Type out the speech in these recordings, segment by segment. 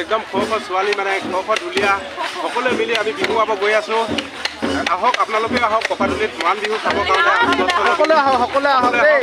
একদম ছোৱালী মানে ঢুলীয়া সকলোৱে মিলি আমি বিহু গাব গৈ আছো আহক আপোনালোকে আহক কপাতলিত মৰাণ বিহু চাবৰ কাৰণে সকলোৱে আহক দেই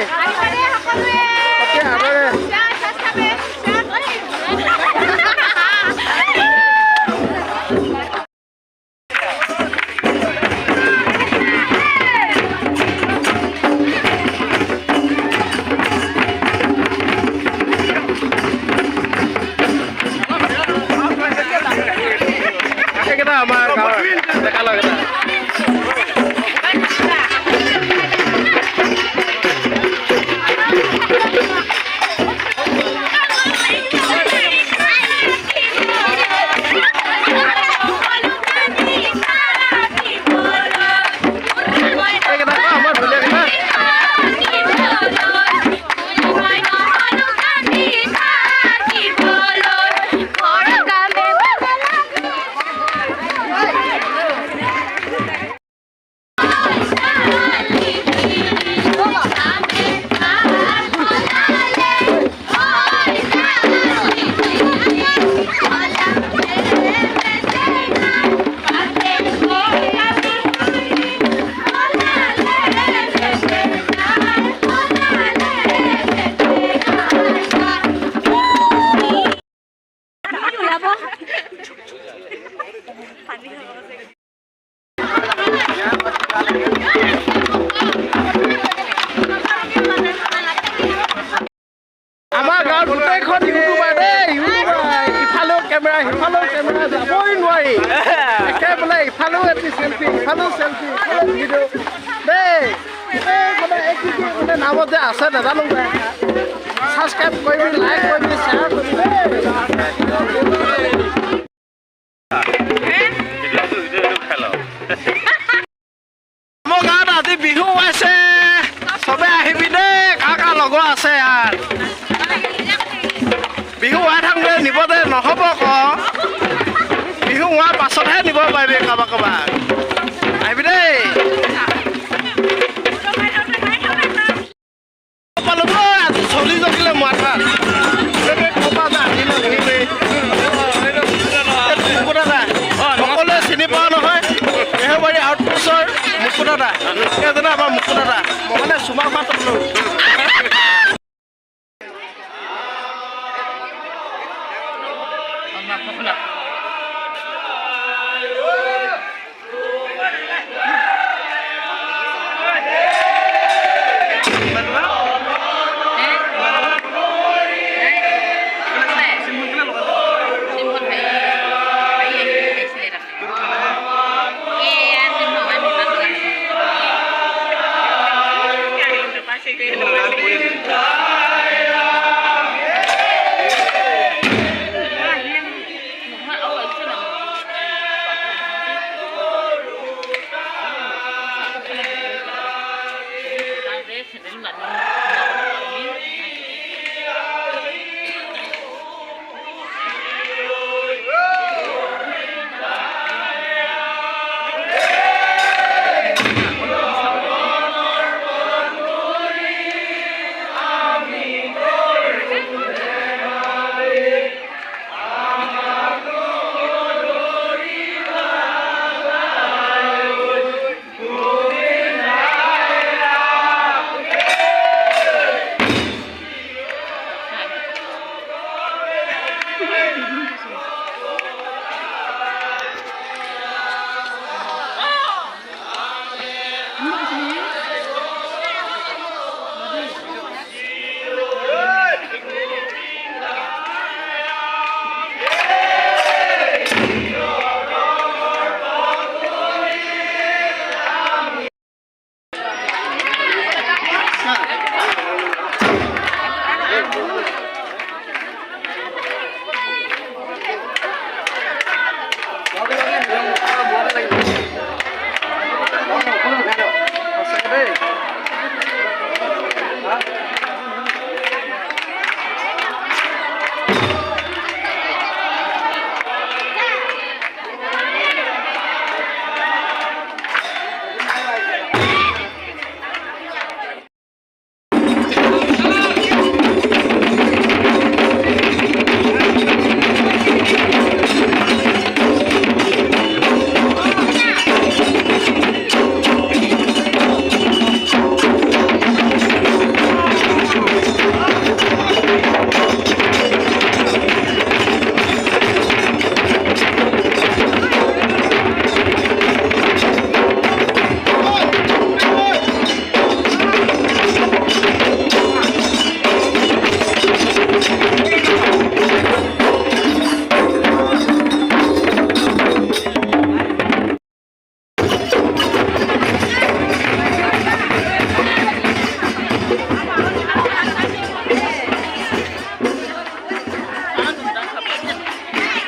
আমাৰ গাঁৱত গোটেইখন ইউটিউবাৰ দেই ইফালেও কেমেৰা সিফালেও কেমেৰা যাবই নোৱাৰি একেবাৰে ইফালেও এটি চেল্ফি ইফালেও চেল্ফি ইফালেও ভিডিঅ' দেই মানে মানে নামত যে আছে নাজানো ছাবস্ক্ৰাইব কৰিবি লাইক কৰিবি শ্বেয়াৰ কৰিবি আমাৰ গাঁৱত আজি বিহু আছে চবে আহিবি দেই কাৰ লগৰ আছে ইয়াত বিহু হোৱা থাকোঁতে নিব দে নহ'ব আকৌ বিহু হোৱাৰ পাছতহে নিব পাৰিবি কাৰোবাক কাৰোবাক আহিবি দেই পালোঁ আজি চলি জগিলে মাথাত সকলোৱে চিনি পোৱা নহয় বেহৰবাৰী আউটপোষ্টৰ মুকুট দা এজনে আমাৰ মুকুট দা মই মানে চুমা পাত বোলো Hola.